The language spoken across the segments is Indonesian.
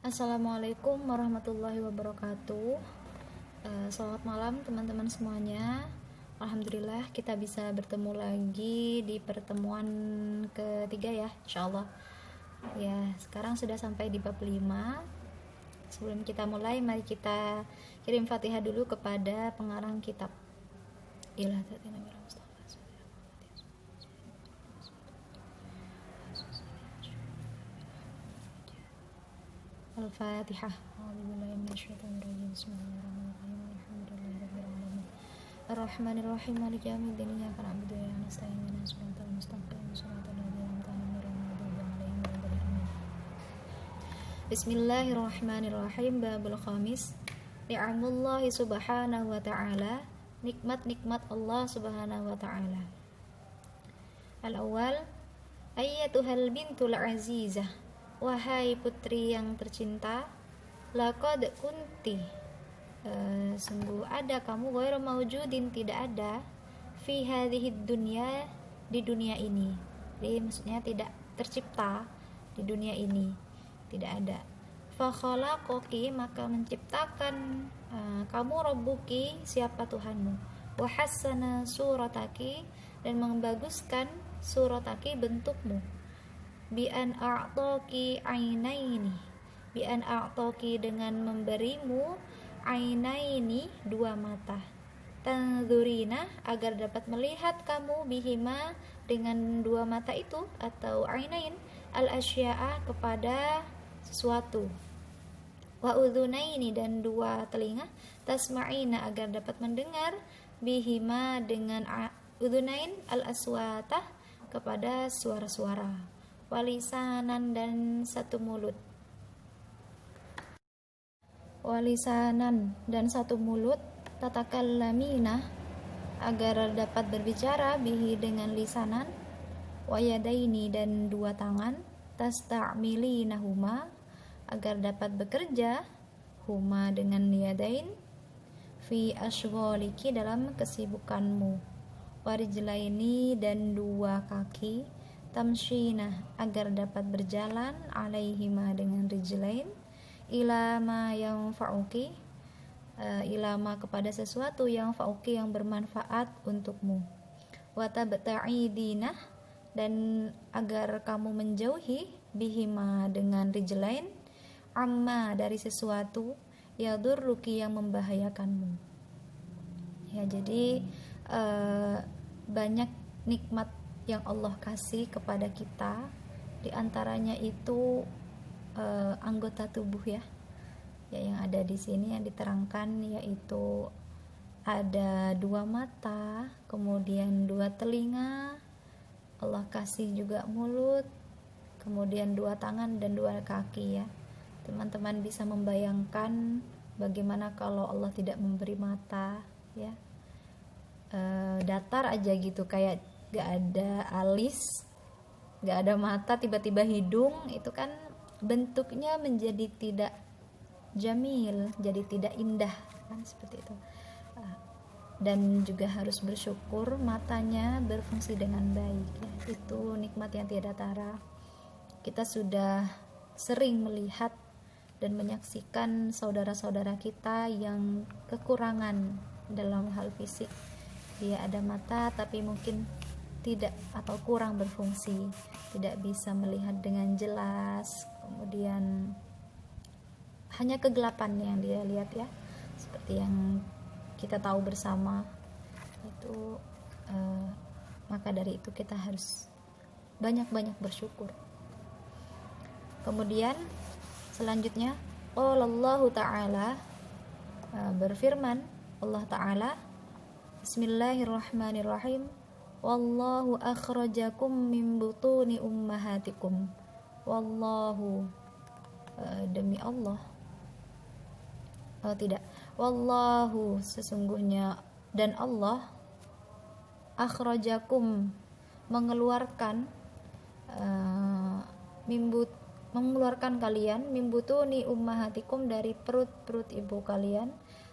Assalamualaikum warahmatullahi wabarakatuh. Selamat malam teman-teman semuanya. Alhamdulillah kita bisa bertemu lagi di pertemuan ketiga ya, insyaallah. Ya, sekarang sudah sampai di bab 5. Sebelum kita mulai, mari kita kirim Fatihah dulu kepada pengarang kitab. Al-Fatihah. A'udzubillahi minasyaitonirrajim. Bismillahirrahmanirrahim. Alhamdulillahirabbil alamin. Ar-Rahmanirrahim. Maliki yaumiddin. Iyyaka na'budu wa iyyaka nasta'in. Ihdinas siratal mustaqim. Shiratal ladzina an'amta 'alaihim ghairil maghdubi 'alaihim waladdallin. Bismillahirrahmanirrahim. Babul Khamis. Ni'amullahi subhanahu wa ta'ala. Nikmat-nikmat Allah subhanahu wa ta'ala. Al-awwal, ayyatuhal bintul azizah. Wahai putri yang tercinta, laqad kunti, sungguh ada kamu, ghairu maujudin, tidak ada, fi hadhihi dunya, di dunia ini. Jadi maksudnya tidak tercipta di dunia ini, tidak ada. Fa khalaqaki, maka menciptakan kamu, rabbuki, siapa Tuhanmu, wa hassana surataki, dan membaguskan surataki, bentukmu, bi an a'taki ainaini, bi an a'taki, dengan memberimu, ainaini, dua mata, tanzurina, agar dapat melihat kamu, bihima, dengan dua mata itu atau ainain, al asya'a, kepada sesuatu, wa udhunaini, dan dua telinga, tasma'ina, agar dapat mendengar, bihima, dengan udhunain, al aswata, kepada suara-suara, walisanan, dan satu mulut, walisanan, dan satu mulut, tatakallamina, agar dapat berbicara, bihi, dengan lisanan, wayadaini, dan dua tangan, tasta'milinahuma, agar dapat bekerja, huma, dengan yadain, fi ashghaliki, dalam kesibukanmu, warijlaini, dan dua kaki, tamshina, agar dapat berjalan, alaihima, dengan rijlain, ilama yang fa'uki, ilama, kepada sesuatu, yang fa'uki, yang bermanfaat untukmu, watabta'idina, dan agar kamu menjauhi, bihima, dengan rijlain, amma, dari sesuatu, yadurruki, yang membahayakanmu. Ya, jadi banyak nikmat yang Allah kasih kepada kita, diantaranya itu anggota tubuh ya yang ada di sini yang diterangkan, yaitu ada dua mata, kemudian dua telinga, Allah kasih juga mulut, kemudian dua tangan dan dua kaki ya. Teman-teman bisa membayangkan bagaimana kalau Allah tidak memberi mata ya, datar aja gitu, kayak gak ada alis, gak ada mata, tiba-tiba hidung, itu kan bentuknya menjadi tidak jamil, jadi tidak indah kan, seperti itu. Dan juga harus bersyukur matanya berfungsi dengan baik ya. Itu nikmat yang tiada tara. Kita sudah sering melihat dan menyaksikan saudara-saudara kita yang kekurangan dalam hal fisik. Dia ada mata tapi mungkin tidak atau kurang berfungsi, tidak bisa melihat dengan jelas, kemudian hanya kegelapan yang dia lihat ya, seperti yang kita tahu bersama itu. Maka dari itu kita harus banyak-banyak bersyukur. Kemudian selanjutnya, Allahu Ta'ala, berfirman Allah Ta'ala, Bismillahirrahmanirrahim, wallahu akhrajakum min butuni ummahatikum, wallahu, demi Allah, wallahu, sesungguhnya, dan Allah, akhrajakum, mengeluarkan, mengeluarkan kalian, min butuni ummahatikum, dari perut-perut ibu kalian,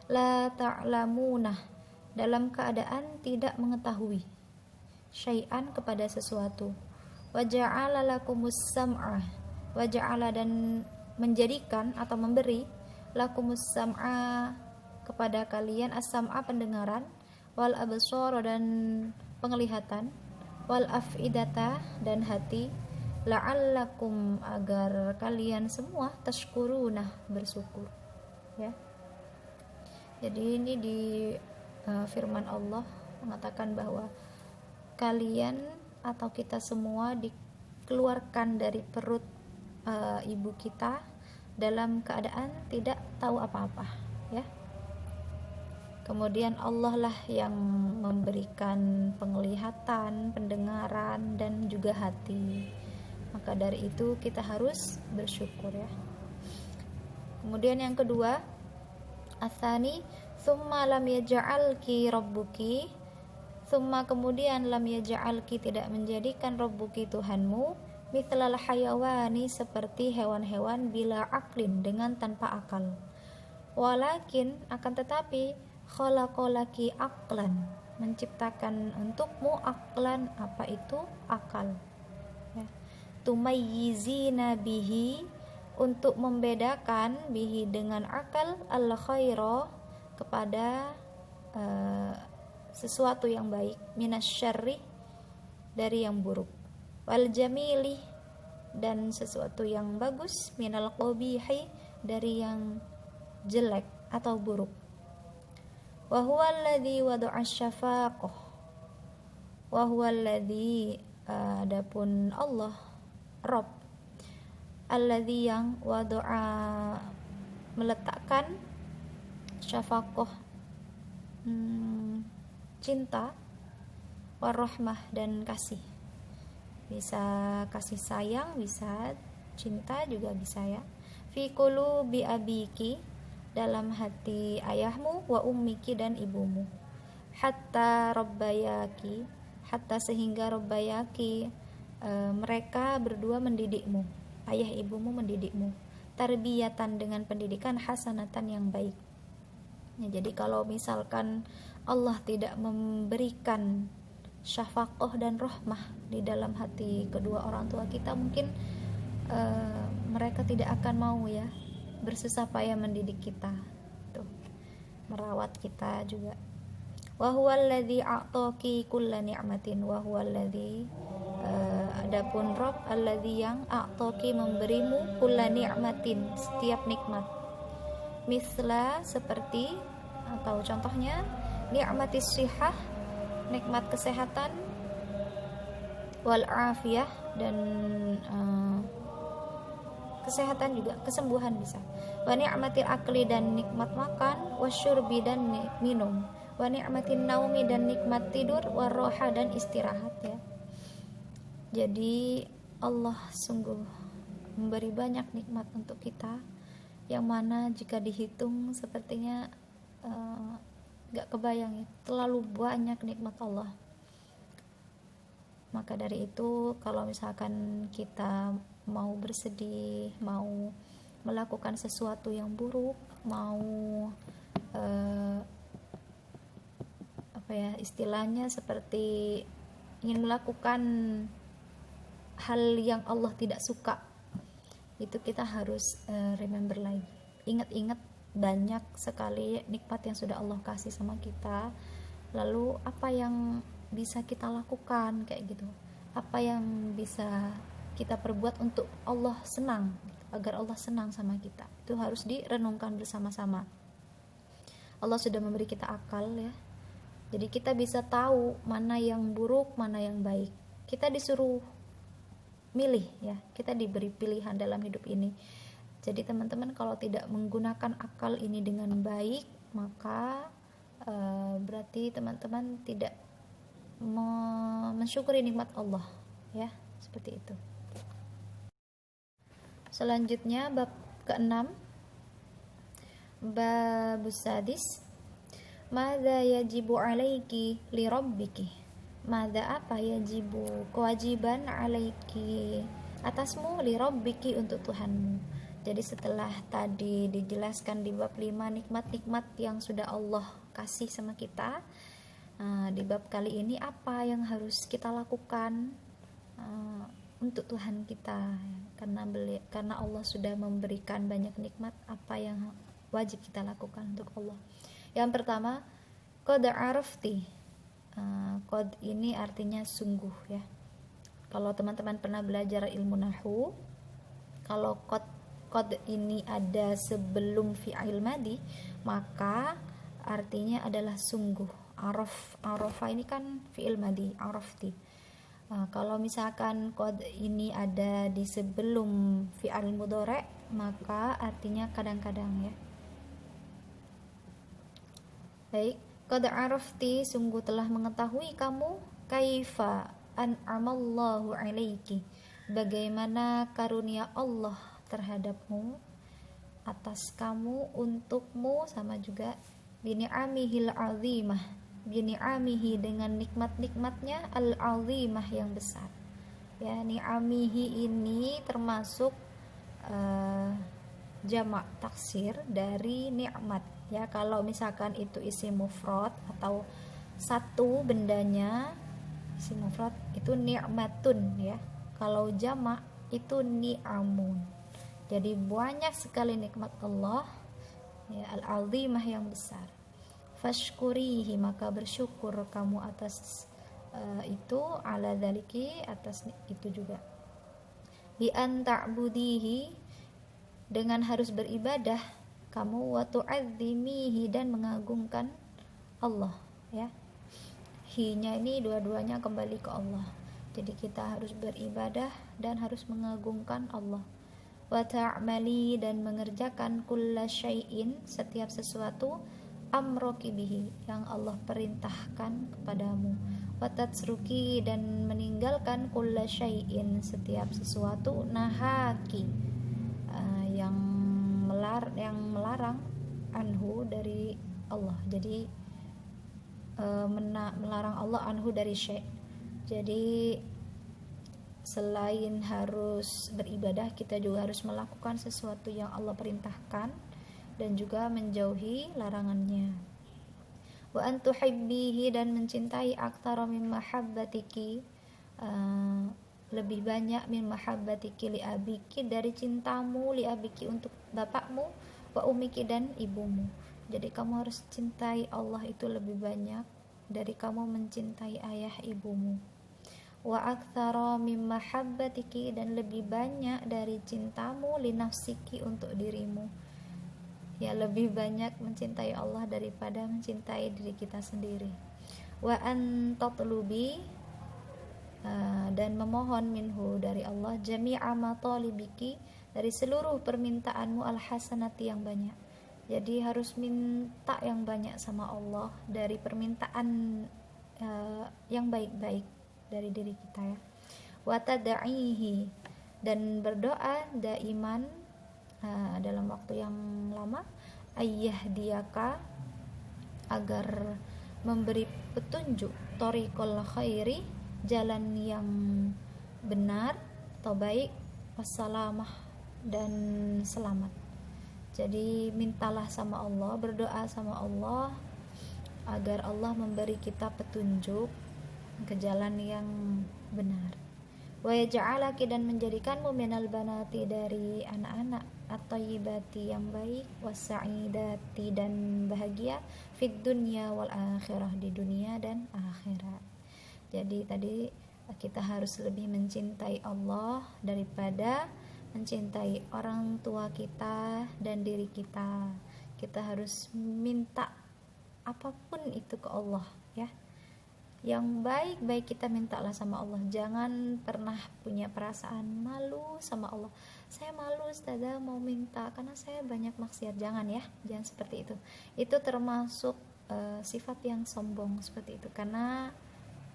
la ta'lamunah, dalam keadaan tidak mengetahui, syai'an, kepada sesuatu, wa ja'ala lakumus sam'a, wa ja'ala, dan menjadikan atau memberi lakumus sam'a kepada kalian, as-sam'a pendengaran, wal absara dan penglihatan, wal afidata dan hati, la'allakum agar kalian semua tashkuruna bersyukur, ya. Jadi ini di firman Allah mengatakan bahwa kalian atau kita semua dikeluarkan dari perut ibu kita dalam keadaan tidak tahu apa-apa, ya. Kemudian Allah lah yang memberikan penglihatan, pendengaran dan juga hati. Maka dari itu kita harus bersyukur, ya. Kemudian yang kedua, atsani summa lam yaj'alki rabbuki, summa kemudian lam yaj'alki tidak menjadikan rabbuki Tuhanmu, mithlal hayawani seperti hewan-hewan bila aklin dengan tanpa akal, walakin akan tetapi khalaqalaki aqlan menciptakan untukmu aqlan, apa itu akal, ya. Tumayyizina bihi untuk membedakan bihi dengan akal, al khaira kepada sesuatu yang baik, minasyarri dari yang buruk, wal jamili dan sesuatu yang bagus, minal qabihi dari yang jelek atau buruk. Wa huwa alladzi wada'a syafaqah, wa huwa alladzi adapun Allah Rabb, alladzi yang wada'a meletakkan syafaqah cinta, warahmah dan kasih, bisa kasih sayang, bisa cinta juga bisa, ya. Fi qulubi abiki dalam hati ayahmu, wa ummiki dan ibumu, hatta rabbayaki hatta sehingga rabbayaki mereka berdua mendidikmu, ayah ibumu mendidikmu, tarbiyatan dengan pendidikan, hasanatan yang baik, ya. Jadi kalau misalkan Allah tidak memberikan syafaqah dan rahmah di dalam hati kedua orang tua kita, mungkin mereka tidak akan mau, ya, bersusah payah mendidik kita, tuh, merawat kita juga. Wa huwal ladzi a'taki kulla ni'matin, wa huwal ladzi adapun Rabb alladzi yang a'taki memberimu kulla ni'matin setiap nikmat, misla seperti atau contohnya ni'matis sihah nikmat kesehatan, wal afiyah dan kesehatan juga, kesembuhan bisa, wa ni'matil akli dan nikmat makan, wasyurbi dan minum, wa ni'matin naumi dan nikmat tidur, warroha dan istirahat, ya. Jadi Allah sungguh memberi banyak nikmat untuk kita, yang mana jika dihitung sepertinya gak kebayang, ya, terlalu banyak nikmat Allah. Maka dari itu kalau misalkan kita mau bersedih, mau melakukan sesuatu yang buruk, mau istilahnya seperti ingin melakukan hal yang Allah tidak suka, itu kita harus remember lagi, ingat-ingat banyak sekali nikmat yang sudah Allah kasih sama kita, lalu apa yang bisa kita lakukan kayak gitu, apa yang bisa kita perbuat untuk Allah senang, agar Allah senang sama kita, itu harus direnungkan bersama-sama. Allah sudah memberi kita akal, ya, jadi kita bisa tahu mana yang buruk, mana yang baik. Kita disuruh milih, ya, kita diberi pilihan dalam hidup ini. Jadi teman-teman kalau tidak menggunakan akal ini dengan baik, maka berarti teman-teman tidak mensyukuri nikmat Allah, ya, seperti itu. Selanjutnya bab ke-6, babus sadis, madza yajibu alaiki li rabbiki, madza apa yajibu kewajiban alaiki atasmu, li rabbiki untuk Tuhanmu. Jadi setelah tadi dijelaskan di bab 5 nikmat-nikmat yang sudah Allah kasih sama kita, di bab kali ini apa yang harus kita lakukan untuk Tuhan kita, karena Allah sudah memberikan banyak nikmat. Apa yang wajib kita lakukan untuk Allah? Yang pertama, qad arafti. Qad ini artinya sungguh ya. Kalau teman-teman pernah belajar ilmu nahwu, kalau qad ini ada sebelum fi'il madi, maka artinya adalah sungguh. Arafa ini kan fi'il madi, arafti. Kalau misalkan qad ini ada di sebelum fi'il mudhari', maka artinya kadang-kadang ya. Baik, qad arafti, sungguh telah mengetahui kamu, kaifa an'amallahu 'alaiki, bagaimana karunia Allah terhadapmu, atas kamu, untukmu, sama juga bini'amihil 'azimah, bini'amihi dengan nikmat-nikmatnya, al-'azimah yang besar ya. Ni'amihi ini termasuk jamak taksir dari nikmat ya. Kalau misalkan itu isim mufrad atau satu bendanya, isim mufrad itu ni'matun ya. Kalau jamak itu ni'amun. Jadi banyak sekali nikmat Allah ya, al-'azimah yang besar. Fashkurihi, maka bersyukur kamu atas itu, ala dzaliki, atas itu juga. Bi an ta'budihi, dengan harus beribadah kamu, wa tu'azzimihi, dan mengagungkan Allah ya. Hi-nya ini dua-duanya kembali ke Allah. Jadi kita harus beribadah dan harus mengagungkan Allah. Wa ta'mali, dan mengerjakan kulla syai'in, setiap sesuatu, amroki bihi, yang Allah perintahkan kepadamu. Watatsruki, dan meninggalkan kulla syai'in, setiap sesuatu, nahaki, yang melarang, anhu, dari Allah. Jadi melarang Allah anhu, dari syai'. Jadi selain harus beribadah, kita juga harus melakukan sesuatu yang Allah perintahkan dan juga menjauhi larangannya. Wa an tuhibbihi, dan mencintai, aktsara min mahabbatiki, lebih banyak, min mahabbatiki li abiki, dari cintamu, li abiki, untuk bapakmu, wa umiki, dan ibumu. Jadi kamu harus cintai Allah itu lebih banyak dari kamu mencintai ayah ibumu. Wa aktsara min mahabbatiki, dan lebih banyak dari cintamu, li nafsiki, untuk dirimu ya, lebih banyak mencintai Allah daripada mencintai diri kita sendiri. Wa an tatlubi, dan memohon, minhu, dari Allah, jami'a matalibiki, dari seluruh permintaanmu, al-hasanati, yang banyak. Jadi harus minta yang banyak sama Allah dari permintaan yang baik-baik dari diri kita ya. Wa tad'ihi, dan berdoa daiman, dalam waktu yang lama, ayyahdiyaka, agar memberi petunjuk, thoriqul khairi, jalan yang benar atau baik, wassalamah, dan selamat. Jadi mintalah sama Allah, berdoa sama Allah agar Allah memberi kita petunjuk ke jalan yang benar. Wa yaj'alaki, dan menjadikanmu, minal banati, dari anak-anak, at-thayyibati, yang baik, was-sa'idati, dan bahagia, fid dunya wal akhirah, di dunia dan akhirat. Jadi tadi kita harus lebih mencintai Allah daripada mencintai orang tua kita dan diri kita. Kita harus minta apapun itu ke Allah ya. Yang baik-baik kita mintalah sama Allah. Jangan pernah punya perasaan malu sama Allah. Saya malu Ustazah mau minta karena saya banyak maksiat. Jangan ya, jangan seperti itu. Itu termasuk sifat yang sombong seperti itu. Karena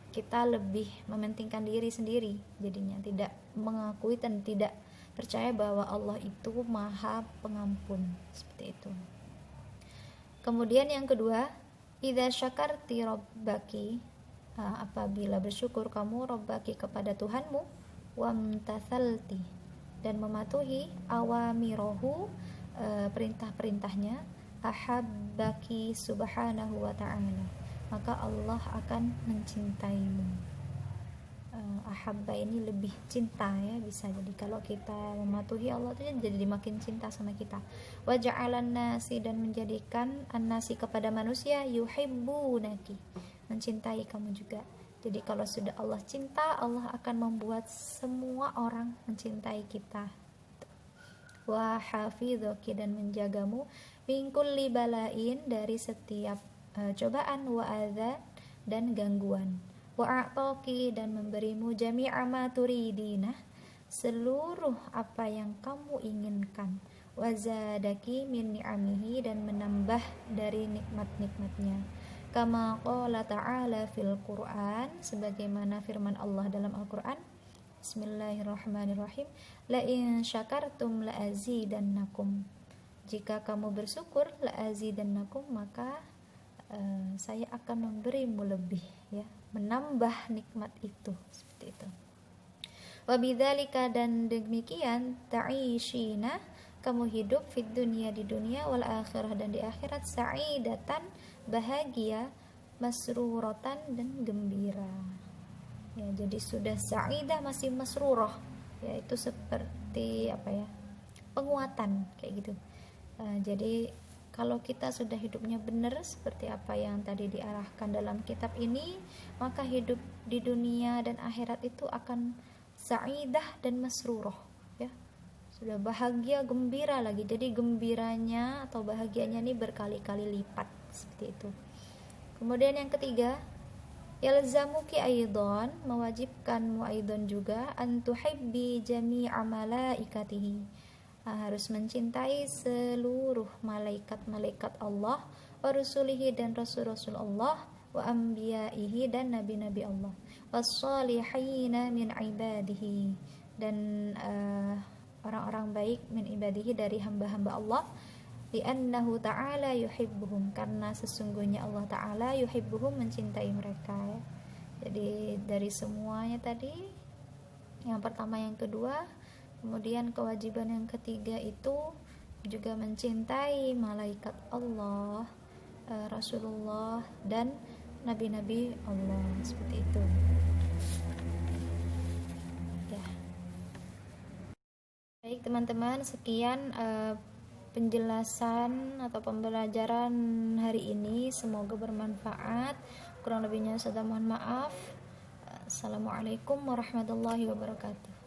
kita lebih mementingkan diri sendiri. Jadinya tidak mengakui dan tidak percaya bahwa Allah itu Maha Pengampun. Seperti itu. Kemudian yang kedua, idza syakarti rabbaki, apabila bersyukur kamu rabbaki kepada Tuhanmu, wamtathalti, dan mematuhi awamirohu, perintah-perintahnya, ahabbaki subhanahu wa ta'ala, maka Allah akan mencintaimu. ahabba ini lebih cinta ya, bisa jadi kalau kita mematuhi Allah itu jadi makin cinta sama kita. Wa ja'alan nasi, dan menjadikan an-nasi kepada manusia, yuhibbunaki, mencintai kamu juga. Jadi kalau sudah Allah cinta, Allah akan membuat semua orang mencintai kita. Wa hafidhuki, dan menjagamu, min kulli balain, dari setiap cobaan, wa adza, dan gangguan, wa a'taki, dan memberimu jami'a ma turidina, seluruh apa yang kamu inginkan, wa zadaki min ni'amihi, dan menambah dari nikmat-nikmatnya, kama qala ta'ala fil Qur'an, sebagaimana firman Allah dalam Al-Qur'an. Bismillahirrahmanirrahim. La in syakartum la azidannakum, jika kamu bersyukur, la azidannakum, maka saya akan memberimu lebih, ya, menambah nikmat itu, seperti itu. Wa bidzalika, dan demikian, ta'ishina, kamu hidup, fid dunya, di dunia, wal akhirah, dan di akhirat, sa'idatan, bahagia, masruratan, dan gembira. Ya, jadi sudah sa'idah masih masrurah, yaitu seperti apa ya, penguatan kayak gitu. Jadi kalau kita sudah hidupnya benar seperti apa yang tadi diarahkan dalam kitab ini, maka hidup di dunia dan akhirat itu akan sa'idah dan masrurah, ya. Sudah bahagia, gembira lagi. Jadi gembiranya atau bahagianya ini berkali-kali lipat, seperti itu. Kemudian yang ketiga, yalzamuki aidon, mewajibkanmu aidon juga, antuhibbi jami'a malaikatihi, harus mencintai seluruh malaikat-malaikat Allah, wa rusulihi, dan rasul-rasul Allah, wa anbiyaihi, dan nabi-nabi Allah, wassalihina min ibadihi, dan orang-orang baik, min ibadihi, dari hamba-hamba Allah, li'annahu ta'ala yuhibbuhum, karena sesungguhnya Allah ta'ala yuhibbuhum, mencintai mereka, ya. Jadi dari semuanya tadi, yang pertama, yang kedua, kemudian kewajiban yang ketiga itu juga mencintai malaikat Allah, Rasulullah, dan nabi-nabi Allah, seperti itu, ya. Baik teman-teman, sekian penjelasan atau pembelajaran hari ini, semoga bermanfaat. Kurang lebihnya saya mohon maaf. Assalamualaikum warahmatullahi wabarakatuh.